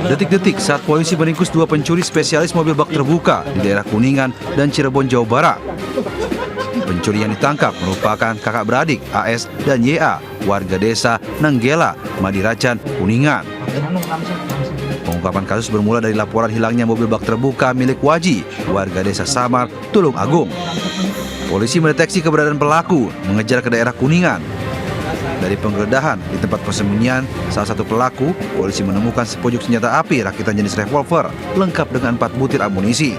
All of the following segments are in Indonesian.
Detik-detik saat polisi meringkus dua pencuri spesialis mobil bak terbuka di daerah Kuningan dan Cirebon, Jawa Barat. Pencuri yang ditangkap merupakan kakak beradik AS dan YA, warga desa Nenggela, Madiracan, Kuningan. Pengungkapan kasus bermula dari laporan hilangnya mobil bak terbuka milik Waji, warga desa Samar, Tulung Agung. Polisi mendeteksi keberadaan pelaku, mengejar ke daerah Kuningan. Dari penggeledahan di tempat persembunyian salah satu pelaku, polisi menemukan sepucuk senjata api rakitan jenis revolver lengkap dengan 4 butir amunisi.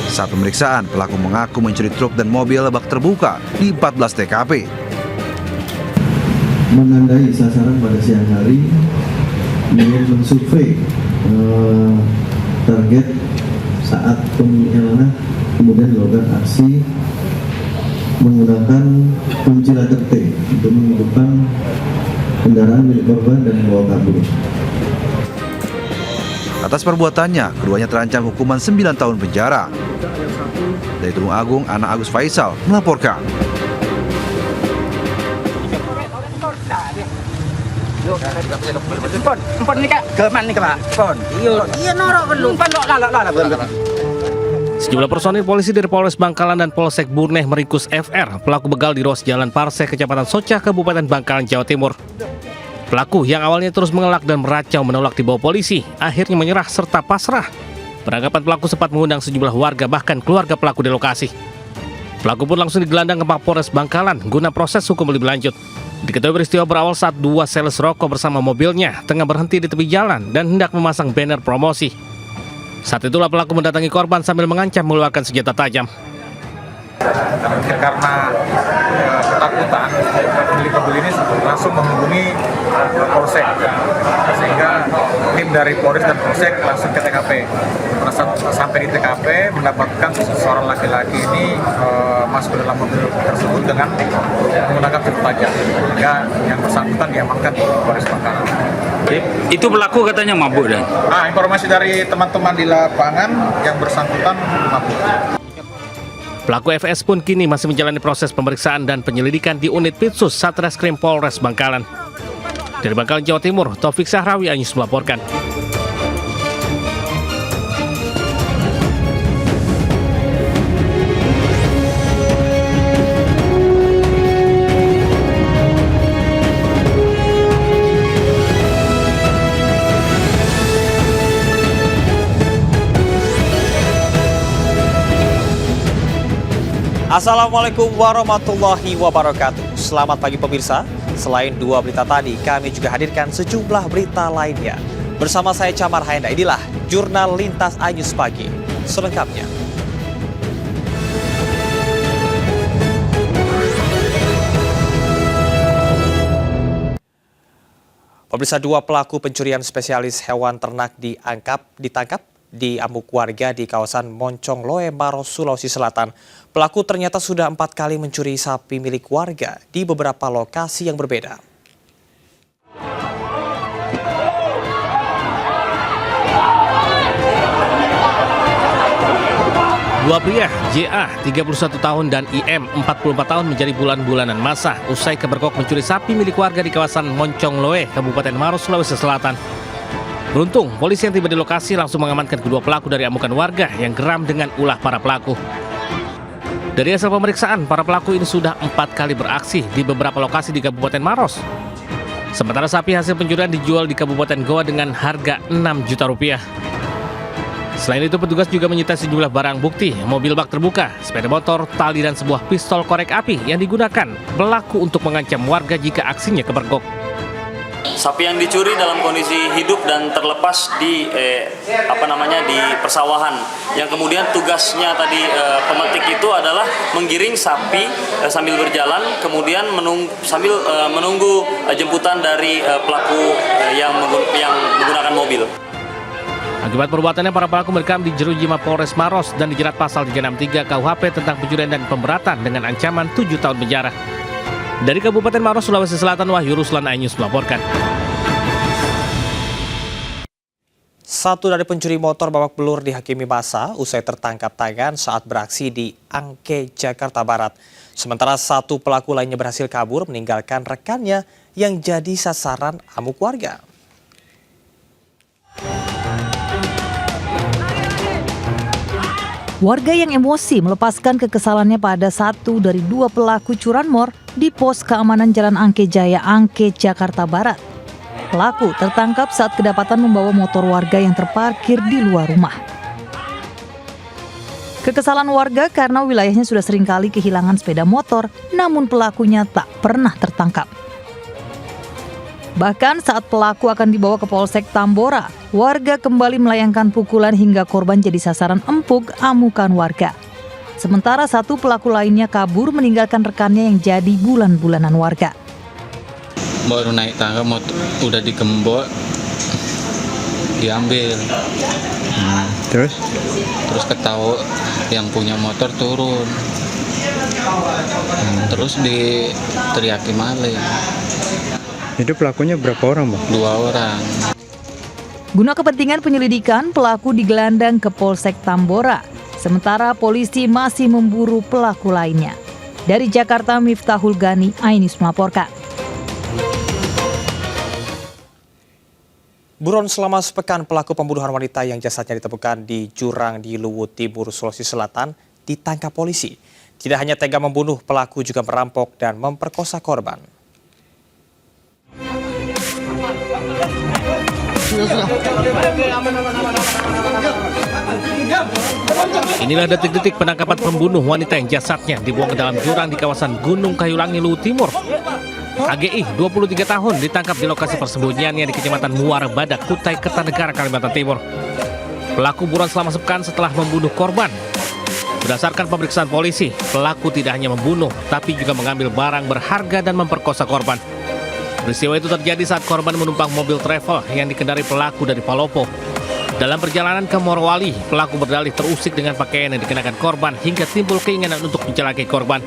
Saat pemeriksaan, pelaku mengaku mencuri truk dan mobil bak terbuka di 14 TKP. Menandai sasaran pada siang hari, kemudian mensurvei target saat penyelenggaraan, kemudian dilakukan aksi menggunakan kunci letter T untuk menghidupkan kendaraan milik korban dan membawa kabur. Atas perbuatannya, keduanya terancam hukuman 9 tahun penjara. Dari Tulung Agung, Anak Agus Faisal melaporkan. Sejumlah personil polisi dari Polres Bangkalan dan Polsek Burneh meringkus FR, pelaku begal di ruas Jalan Parseh, Kecamatan Socah, Kabupaten Bangkalan, Jawa Timur. Pelaku yang awalnya terus mengelak dan meracau menolak dibawa polisi, akhirnya menyerah serta pasrah. Penangkapan pelaku sempat mengundang sejumlah warga, bahkan keluarga pelaku di lokasi. Pelaku pun langsung digelandang ke Mapolres Bangkalan guna proses hukum lebih lanjut. Diketahui peristiwa berawal saat dua sales rokok bersama mobilnya tengah berhenti di tepi jalan dan hendak memasang banner promosi. Saat itulah pelaku mendatangi korban sambil mengancam mengeluarkan senjata tajam. Karena ketakutan, pembeli ini langsung menghubungi Polsek, sehingga tim dari Polres dan Polsek langsung ke TKP. Sampai di TKP mendapatkan seorang laki-laki ini masuk ke dalam mobil tersebut dengan menggunakan senjata tajam, sehingga yang bersangkutan diamankan di Polres Bangkalan. Itu pelaku katanya mabuk dan? Informasi dari teman-teman di lapangan yang bersangkutan mabuk. Pelaku FS pun kini masih menjalani proses pemeriksaan dan penyelidikan di unit Pitsus Satreskrim Polres Bangkalan. Dari Bangkalan, Jawa Timur, Taufik Sahrawi Anyus melaporkan. Assalamualaikum warahmatullahi wabarakatuh. Selamat pagi pemirsa. Selain dua berita tadi, kami juga hadirkan sejumlah berita lainnya. Bersama saya Camar Haenda, inilah Jurnal Lintas Anyus Pagi. Selengkapnya. Pemirsa, dua pelaku pencurian spesialis hewan ternak ditangkap di amuk warga di kawasan Moncong Loe, Maros, Sulawesi Selatan. Pelaku ternyata sudah 4 kali mencuri sapi milik warga di beberapa lokasi yang berbeda. Dua pria, JA 31 tahun dan IM 44 tahun menjadi bulan-bulanan masa usai kepergok mencuri sapi milik warga di kawasan Moncong Loe, Kabupaten Maros, Sulawesi Selatan. Beruntung, polisi yang tiba di lokasi langsung mengamankan kedua pelaku dari amukan warga yang geram dengan ulah para pelaku. Dari hasil pemeriksaan, para pelaku ini sudah 4 kali beraksi di beberapa lokasi di Kabupaten Maros. Sementara sapi hasil pencurian dijual di Kabupaten Goa dengan harga 6 juta rupiah. Selain itu, petugas juga menyita sejumlah barang bukti, mobil bak terbuka, sepeda motor, tali, dan sebuah pistol korek api yang digunakan pelaku untuk mengancam warga jika aksinya kepergok. Sapi yang dicuri dalam kondisi hidup dan terlepas di di persawahan. Yang kemudian tugasnya tadi pemetik itu adalah menggiring sapi sambil berjalan, kemudian sambil menunggu jemputan dari pelaku yang menggunakan mobil. Akibat perbuatannya, para pelaku merekam di jeruji Mapolres Maros dan dijerat pasal 363 KUHP tentang pencurian dan pemberatan dengan ancaman 7 tahun penjara. Dari Kabupaten Maros, Sulawesi Selatan, Wahyu Ruslan Anyus melaporkan. Satu dari pencuri motor babak belur dihakimi massa usai tertangkap tangan saat beraksi di Angke, Jakarta Barat. Sementara satu pelaku lainnya berhasil kabur meninggalkan rekannya yang jadi sasaran amuk warga. Warga yang emosi melepaskan kekesalannya pada satu dari dua pelaku curanmor di pos keamanan Jalan Angke Jaya, Angke, Jakarta Barat. Pelaku tertangkap saat kedapatan membawa motor warga yang terparkir di luar rumah. Kekesalan warga karena wilayahnya sudah seringkali kehilangan sepeda motor, namun pelakunya tak pernah tertangkap. Bahkan saat pelaku akan dibawa ke Polsek Tambora, warga kembali melayangkan pukulan hingga korban jadi sasaran empuk amukan warga. Sementara satu pelaku lainnya kabur meninggalkan rekannya yang jadi bulan-bulanan warga. Baru naik tangga udah digembok, diambil. Terus ketahu yang punya motor turun. Terus diteriaki maling. Itu pelakunya berapa orang, Bang? 2 orang. Guna kepentingan penyelidikan, pelaku digelandang ke Polsek Tambora. Sementara polisi masih memburu pelaku lainnya. Dari Jakarta, Miftahul Gani, iNews melaporkan. Buron selama sepekan pelaku pembunuhan wanita yang jasadnya ditemukan di jurang di Luwu Timur, Sulawesi Selatan ditangkap polisi. Tidak hanya tega membunuh, pelaku juga merampok dan memperkosa korban. Inilah detik-detik penangkapan pembunuh wanita yang jasadnya dibuang ke dalam jurang di kawasan Gunung Kayulangi, Luwu Timur. AGI 23 tahun ditangkap di lokasi persembunyiannya di Kecamatan Muara Badak, Kutai Kertanegara, Kalimantan Timur. Pelaku buron selama sepekan setelah membunuh korban. Berdasarkan pemeriksaan polisi, pelaku tidak hanya membunuh, tapi juga mengambil barang berharga dan memperkosa korban. Peristiwa itu terjadi saat korban menumpang mobil travel yang dikendarai pelaku dari Palopo. Dalam perjalanan ke Morowali, pelaku berdalih terusik dengan pakaian yang dikenakan korban hingga timbul keinginan untuk mencelakai korban.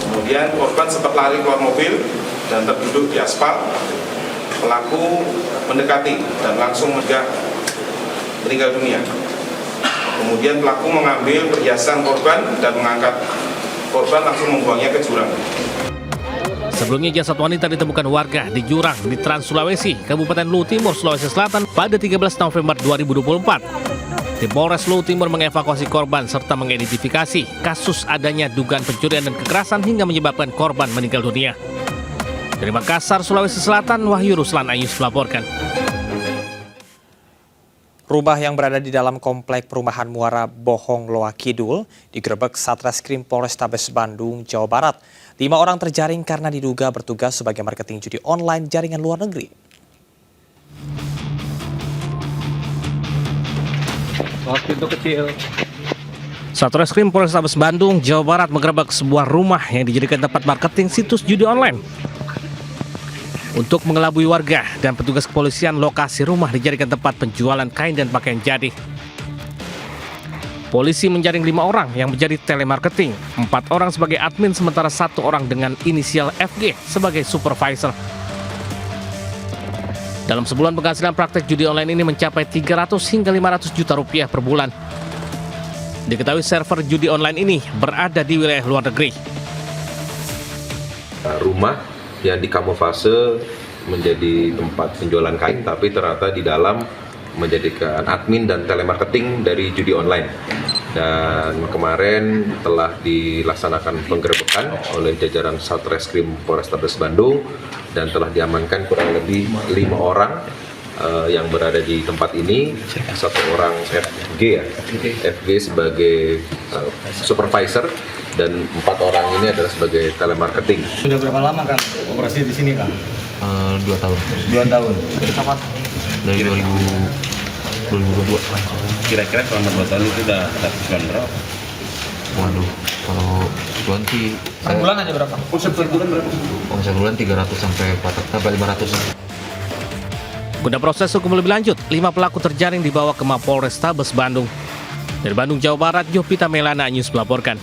Kemudian korban sempat lari keluar mobil dan terduduk di aspal. Pelaku mendekati dan langsung meninggal dunia. Kemudian pelaku mengambil perhiasan korban dan mengangkat korban langsung membuangnya ke jurang. Sebelumnya jasad wanita ditemukan warga di jurang di Trans Sulawesi, Kabupaten Luwu Timur, Sulawesi Selatan pada 13 November 2024. Tim Polres Luwu Timur mengevakuasi korban serta mengidentifikasi kasus adanya dugaan pencurian dan kekerasan hingga menyebabkan korban meninggal dunia. Dari Makassar, Sulawesi Selatan, Wahyu Ruslan, iNews melaporkan. Rumah yang berada di dalam komplek perumahan Muara Bohong Loa Kidul digerebek Satreskrim Polrestabes Bandung, Jawa Barat. 5 orang terjaring karena diduga bertugas sebagai marketing judi online jaringan luar negeri. Satreskrim Polrestabes Bandung, Jawa Barat menggerebek sebuah rumah yang dijadikan tempat marketing situs judi online. Untuk mengelabui warga dan petugas kepolisian, lokasi rumah dijadikan tempat penjualan kain dan pakaian jadi. Polisi menjaring 5 orang yang menjadi telemarketing, 4 orang sebagai admin, sementara 1 orang dengan inisial FG sebagai supervisor. Dalam sebulan penghasilan praktek judi online ini mencapai 300 hingga 500 juta rupiah per bulan. Diketahui server judi online ini berada di wilayah luar negeri. Rumah yang dikamuflase menjadi tempat penjualan kain, tapi ternyata di dalam menjadikan admin dan telemarketing dari judi online. Dan kemarin telah dilaksanakan penggerebekan oleh jajaran Satreskrim Polrestabes Bandung dan telah diamankan kurang lebih 5 orang yang berada di tempat ini. 1 orang FG FG sebagai supervisor dan 4 orang ini adalah sebagai telemarketing. Sudah berapa lama Kang operasi di sini Kang? 2 tahun. 2 tahun. Kapan? Dari 2022. Kira-kira selama 2 tahun itu udah ada penjualan berapa? Waduh, kalau bulan sih per bulan aja berapa? Omset per bulan berapa? Omset bulan 300 sampai 500. Guna proses hukum lebih lanjut, 5 pelaku terjaring dibawa ke Mapolrestabes Bandung. Dari Bandung, Jawa Barat, Jovita Melana, iNews melaporkan.